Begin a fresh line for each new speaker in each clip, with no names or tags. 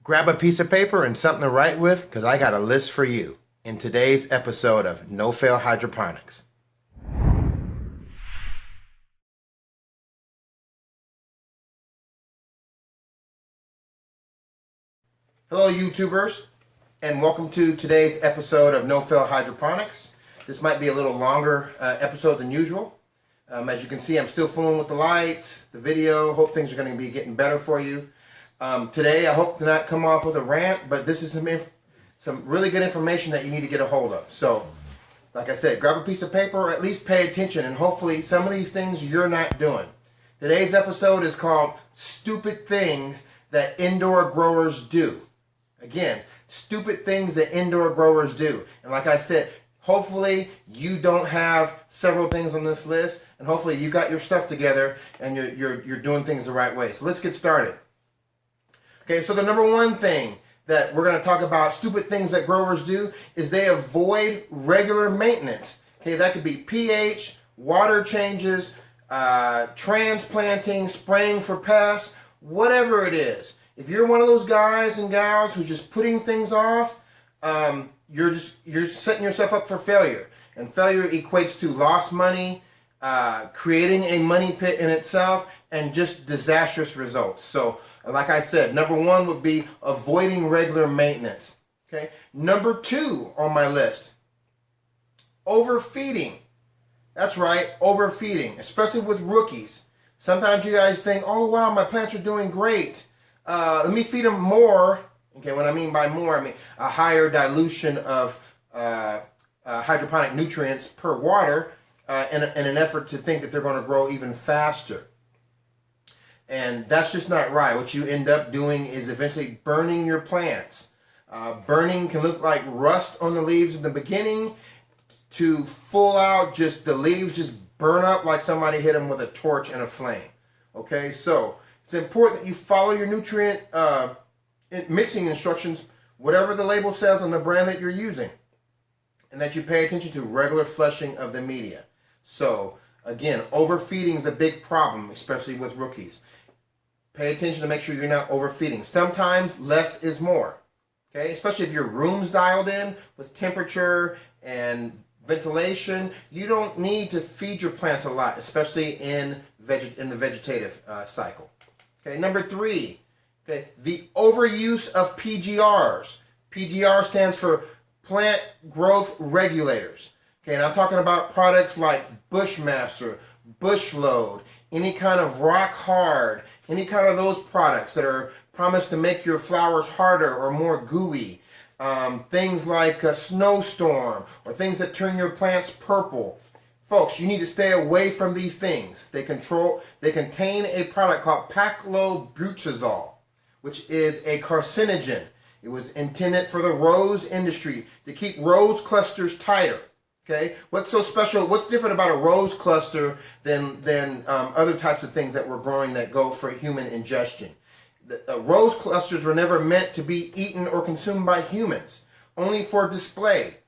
Grab a piece of paper and something to write with, because I got a list for you in today's episode of No Fail Hydroponics. Hello YouTubers, and welcome to today's episode of No Fail Hydroponics. This might be a little longer episode than usual. As you can see, I'm still fooling with the lights, the video. Hope things are going to be getting better for you. Today, I hope to not come off with a rant, but this is some really good information that you need to get a hold of. So, like I said, grab a piece of paper or at least pay attention, and hopefully some of these things you're not doing. Today's episode is called Stupid Things That Indoor Growers Do. Again, stupid things that indoor growers do. And like I said, hopefully you don't have several things on this list, and hopefully you got your stuff together and you're doing things the right way. So let's get started. Okay, so the number one thing that we're going to talk about, stupid things that growers do, is they avoid regular maintenance. Okay, that could be pH, water changes, transplanting, spraying for pests, whatever it is. If you're one of those guys and gals who's just putting things off, you're setting yourself up for failure. And failure equates to lost money, creating a money pit in itself, and just disastrous results. So, like I said, number one would be avoiding regular maintenance. Okay. Number two on my list, overfeeding. That's right, overfeeding, especially with rookies. Sometimes you guys think, oh wow, my plants are doing great. Let me feed them more. Okay, what I mean by more, I mean a higher dilution of hydroponic nutrients per water in an effort to think that they're going to grow even faster. And that's just not right. What you end up doing is eventually burning your plants. Burning can look like rust on the leaves in the beginning to full out, just the leaves just burn up like somebody hit them with a torch and a flame. Okay, so it's important that you follow your nutrient mixing instructions, whatever the label says on the brand that you're using, and that you pay attention to regular flushing of the media. So again, overfeeding is a big problem, especially with rookies. Pay attention to make sure you're not overfeeding. Sometimes less is more, okay? Especially if your room's dialed in with temperature and ventilation. You don't need to feed your plants a lot, especially in the vegetative cycle. Okay, number three, okay, the overuse of PGRs. PGR stands for Plant Growth Regulators. Okay, and I'm talking about products like Bushmaster, Bushload, any kind of Rock Hard, any kind of those products that are promised to make your flowers harder or more gooey. Things like a Snowstorm or things that turn your plants purple. Folks, you need to stay away from these things. They contain a product called paclobutrazol, which is a carcinogen. It was intended for the rose industry to keep rose clusters tighter. Okay, what's so special? What's different about a rose cluster than other types of things that we're growing that go for human ingestion? Rose clusters were never meant to be eaten or consumed by humans, only for display.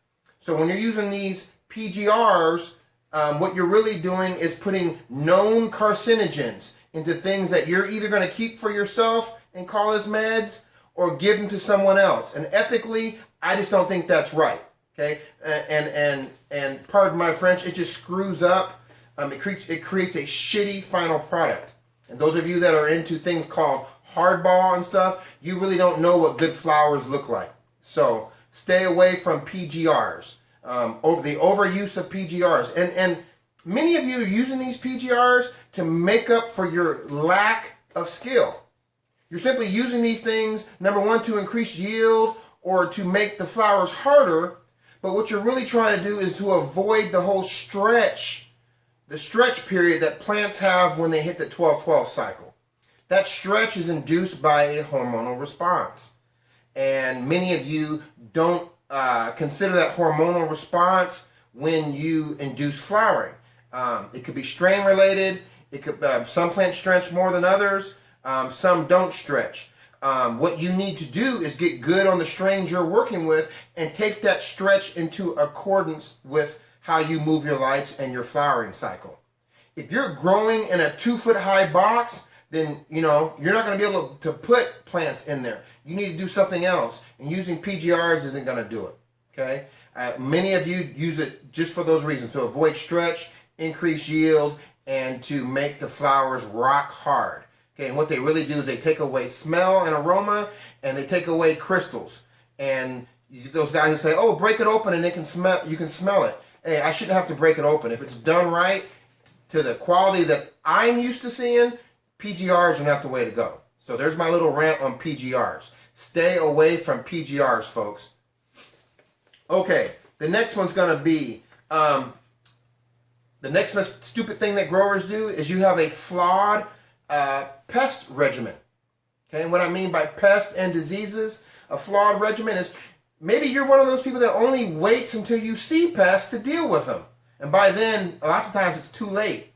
So when you're using these PGRs, what you're really doing is putting known carcinogens into things that you're either going to keep for yourself and call as meds, or give them to someone else. And ethically, I just don't think that's right. Okay, and pardon my French, it just screws up. It creates a shitty final product. And those of you that are into things called hardball and stuff, you really don't know what good flowers look like. So stay away from PGRs. Over the overuse of PGRs, and many of you are using these PGRs to make up for your lack of skill. You're simply using these things, number one, to increase yield or to make the flowers harder. But what you're really trying to do is to avoid the whole stretch, the stretch period that plants have when they hit the 12-12 cycle. That stretch is induced by a hormonal response. And many of you don't consider that hormonal response when you induce flowering. It could be strain related. It could some plants stretch more than others. Some don't stretch. What you need to do is get good on the strains you're working with and take that stretch into accordance with how you move your lights and your flowering cycle. If you're growing in a 2-foot high box, then you're not going to be able to put plants in there. You need to do something else, and using PGRs isn't going to do it. Okay, many of you use it just for those reasons, to avoid stretch, increase yield, and to make the flowers rock hard. Okay, and what they really do is they take away smell and aroma, and they take away crystals. And those guys who say, "Oh, break it open and you can smell it." Hey, I shouldn't have to break it open. If it's done right, to the quality that I'm used to seeing, PGRs are not the way to go. So there's my little rant on PGRs. Stay away from PGRs, folks. Okay, the next one's going to be, the next stupid thing that growers do is you have a flawed pest regimen. Okay, and what I mean by pest and diseases, a flawed regimen is maybe you're one of those people that only waits until you see pests to deal with them. And by then, lots of times it's too late,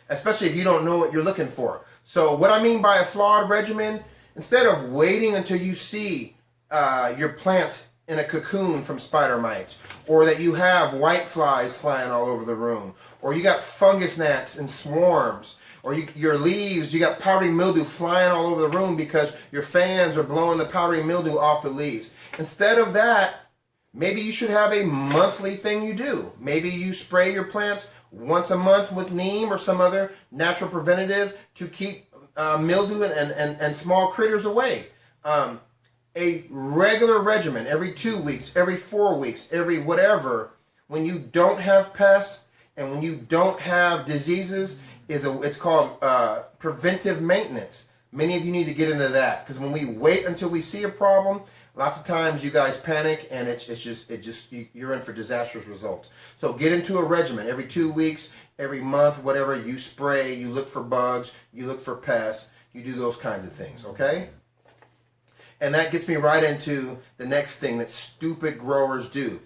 especially if you don't know what you're looking for. So what I mean by a flawed regimen, instead of waiting until you see your plants in a cocoon from spider mites, or that you have white flies flying all over the room, or you got fungus gnats in swarms, or your leaves, you got powdery mildew flying all over the room because your fans are blowing the powdery mildew off the leaves. Instead of that, maybe you should have a monthly thing you do. Maybe you spray your plants once a month with neem or some other natural preventative to keep mildew and small critters away. A regular regimen every 2 weeks, every 4 weeks, every whatever, when you don't have pests and when you don't have diseases, it's called preventive maintenance. Many of you need to get into that, because when we wait until we see a problem, lots of times you guys panic, and you're in for disastrous results. So get into a regimen every 2 weeks, every month, whatever. You spray, you look for bugs, you look for pests, you do those kinds of things, okay? And that gets me right into the next thing that stupid growers do.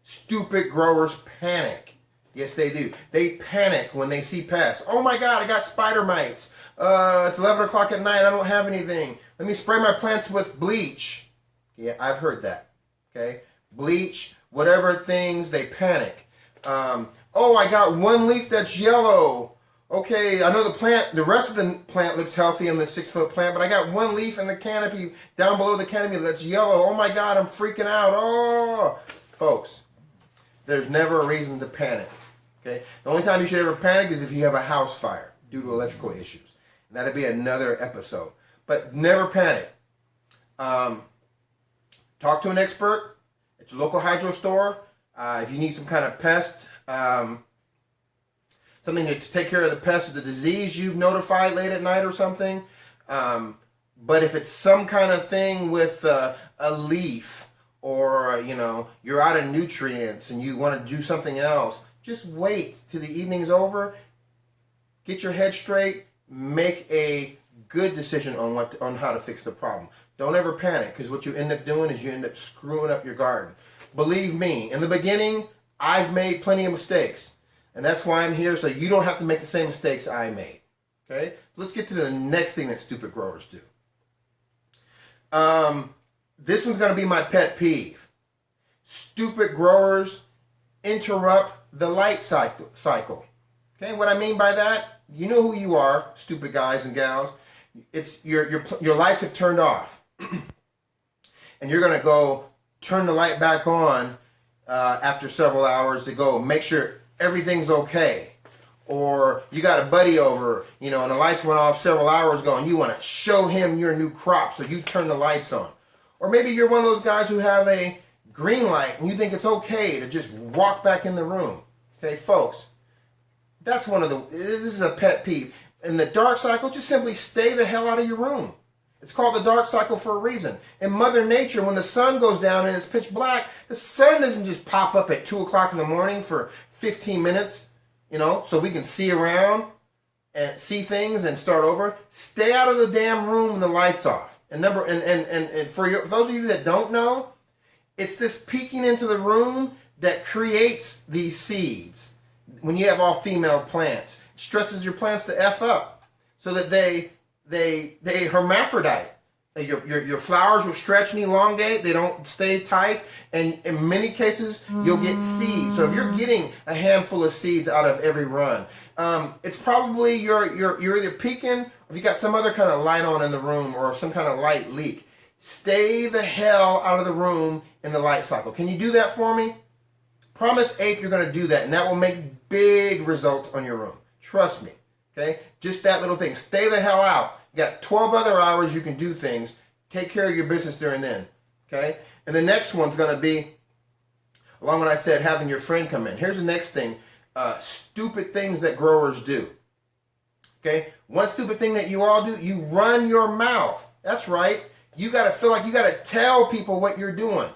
Stupid growers panic. Yes, they do. They panic when they see pests. Oh my God, I got spider mites. It's 11 o'clock at night, I don't have anything. Let me spray my plants with bleach. Yeah, I've heard that. Okay, bleach, whatever things, they panic. Oh, I got one leaf that's yellow. Okay, I know the rest of the plant looks healthy in the 6-foot plant, but I got one leaf in the canopy, down below the canopy, that's yellow. Oh my God, I'm freaking out. Oh, folks, there's never a reason to panic. Okay, the only time you should ever panic is if you have a house fire due to electrical issues. And that'd be another episode. But never panic. Talk to an expert at your local hydro store. If you need some kind of pest, something to take care of the pest or the disease you've notified late at night or something. But if it's some kind of thing with a leaf, or you're out of nutrients and you want to do something else, just wait till the evening's over. Get your head straight. Make a good decision on how to fix the problem. Don't ever panic, because what you end up doing is you end up screwing up your garden. Believe me, in the beginning, I've made plenty of mistakes. And that's why I'm here, so you don't have to make the same mistakes I made. Okay? Let's get to the next thing that stupid growers do. This one's going to be my pet peeve. Stupid growers interrupt the light cycle. Okay, what I mean by that, you know who you are, stupid guys and gals. It's your lights have turned off, and you're gonna go turn the light back on after several hours to go make sure everything's okay. Or you got a buddy over, and the lights went off several hours ago, and you want to show him your new crop, so you turn the lights on. Or maybe you're one of those guys who have a green light, and you think it's okay to just walk back in the room. Okay, folks. This is a pet peeve. In the dark cycle, just simply stay the hell out of your room. It's called the dark cycle for a reason. In Mother Nature, when the sun goes down and it's pitch black, the sun doesn't just pop up at 2 o'clock in the morning for 15 minutes, so we can see around and see things and start over. Stay out of the damn room when the light's off. And for those of you that don't know, it's this peeking into the room that creates these seeds. When you have all female plants, it stresses your plants to F up so that they hermaphrodite. Your flowers will stretch and elongate. They don't stay tight. And in many cases, you'll get seeds. So if you're getting a handful of seeds out of every run, it's probably you're either peeking, or if you got some other kind of light on in the room or some kind of light leak. Stay the hell out of the room in the light cycle. Can you do that for me? Promise Ape you're going to do that, and that will make big results on your room. Trust me. Okay? Just that little thing. Stay the hell out. You got 12 other hours you can do things. Take care of your business during then. Okay? And the next one's going to be, along what I said, having your friend come in. Here's the next thing. Stupid things that growers do. Okay? One stupid thing that you all do, you run your mouth. That's right. You got to feel like you got to tell people what you're doing.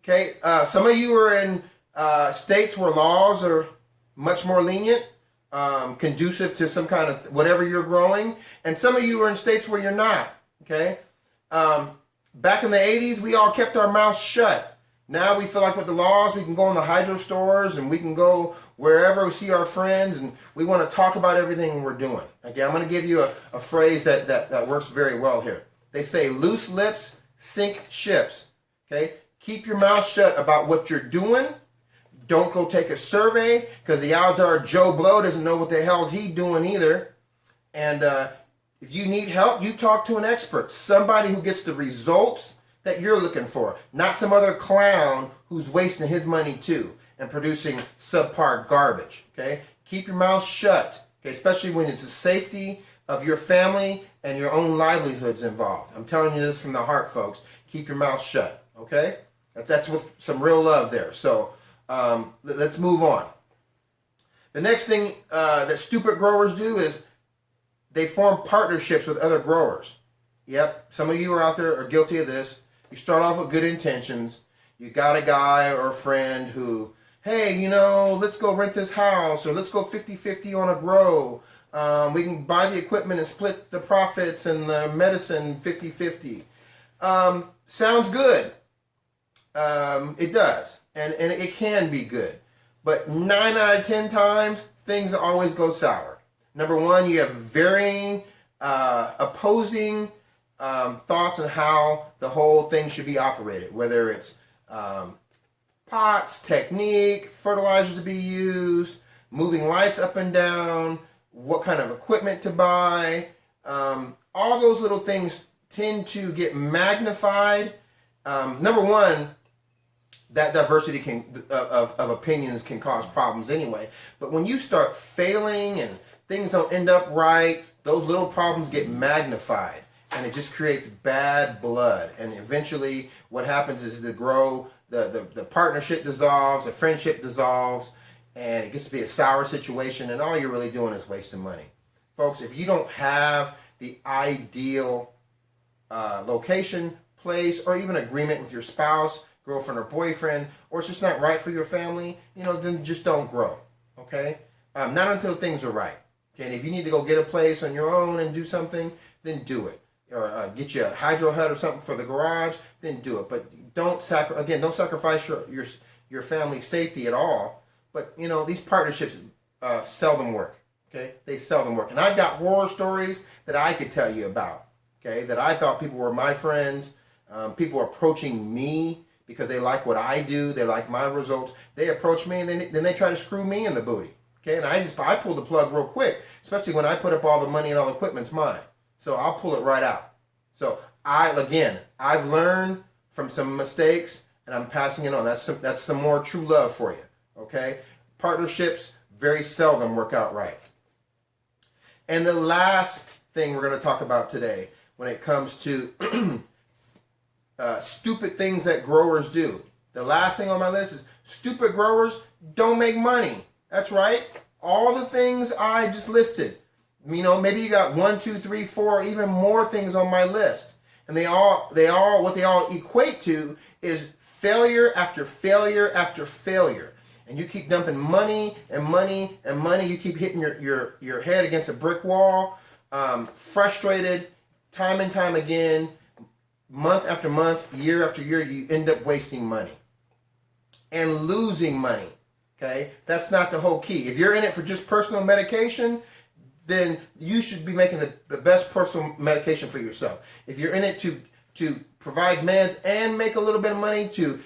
Okay? Some of you are in states where laws are much more lenient. Conducive to some kind of whatever you're growing, and some of you are in states where you're not. Okay, back in the 80s, we all kept our mouths shut. Now we feel like with the laws, we can go in the hydro stores and we can go wherever we see our friends, and we want to talk about everything we're doing. Okay, I'm going to give you a phrase that works very well here. They say, "Loose lips sink ships." Okay, keep your mouth shut about what you're doing. Don't go take a survey, because the odds are Joe Blow doesn't know what the hell's he doing either. And if you need help, you talk to an expert. Somebody who gets the results that you're looking for. Not some other clown who's wasting his money too and producing subpar garbage. Okay? Keep your mouth shut. Okay? Especially when it's the safety of your family and your own livelihoods involved. I'm telling you this from the heart, folks. Keep your mouth shut. Okay? That's with some real love there. So let's move on. The next thing that stupid growers do is they form partnerships with other growers. Yep, some of you are out there are guilty of this. You start off with good intentions. You got a guy or a friend who, hey, let's go rent this house, or let's go 50-50 on a grow. We can buy the equipment and split the profits and the medicine 50-50. Sounds good. It does. And it can be good. But 9 out of 10 times, things always go sour. Number one, you have varying, opposing thoughts on how the whole thing should be operated. Whether it's pots, technique, fertilizers to be used, moving lights up and down, what kind of equipment to buy. All those little things tend to get magnified. Number one, that diversity of opinions can cause problems anyway. But when you start failing and things don't end up right, those little problems get magnified, and it just creates bad blood. And eventually what happens is the partnership dissolves, the friendship dissolves, and it gets to be a sour situation, and all you're really doing is wasting money. Folks, if you don't have the ideal location, place, or even agreement with your spouse, girlfriend or boyfriend, or it's just not right for your family, then just don't grow. Okay? Not until things are right. Okay? And if you need to go get a place on your own and do something, then do it. Or get you a hydro hut or something for the garage, then do it. But don't sacrifice your family's safety at all. But these partnerships seldom work. Okay? They seldom work. And I've got horror stories that I could tell you about. Okay? That I thought people were my friends. People approaching me because they like what I do, they like my results. They approach me and then they try to screw me in the booty. Okay, and I pull the plug real quick, especially when I put up all the money and all the equipment's mine. So I'll pull it right out. So I've learned from some mistakes and I'm passing it on. That's some more true love for you. Okay, partnerships very seldom work out right. And the last thing we're going to talk about today, when it comes to stupid things that growers do. The last thing on my list is stupid growers don't make money. That's right. All the things I just listed. Maybe you got 1, 2, 3, 4, even more things on my list. And what they all equate to is failure after failure after failure. And you keep dumping money and money and money. You keep hitting your head against a brick wall, frustrated time and time again. Month after month, year after year, you end up wasting money and losing money. Okay, that's not the whole key. If you're in it for just personal medication, then you should be making the best personal medication for yourself. If you're in it to to provide meds and make a little bit of money to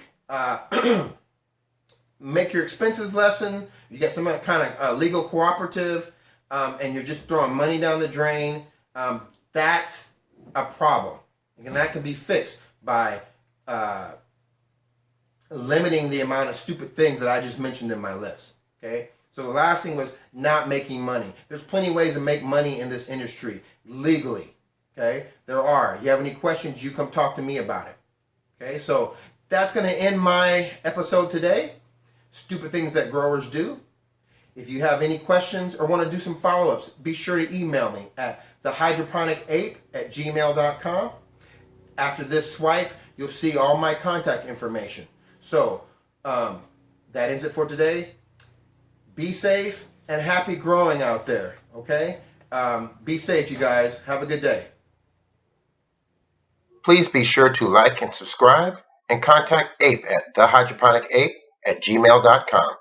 make your expenses lessen. You get some kind of legal cooperative, and you're just throwing money down the drain. That's a problem, and that can be fixed by limiting the amount of stupid things that I just mentioned in my list. Okay, so the last thing was not making money. There's plenty of ways to make money in this industry legally. Okay, there are. You have any questions, you come talk to me about it. Okay, so that's going to end my episode today. Stupid things that growers do. If you have any questions or want to do some follow-ups, be sure to email me at thehydroponicape@gmail.com. After this swipe, you'll see all my contact information. So that ends it for today. Be safe and happy growing out there. Okay? Be safe, you guys. Have a good day. Please be sure to like and subscribe and contact Ape at thehydroponicape@gmail.com.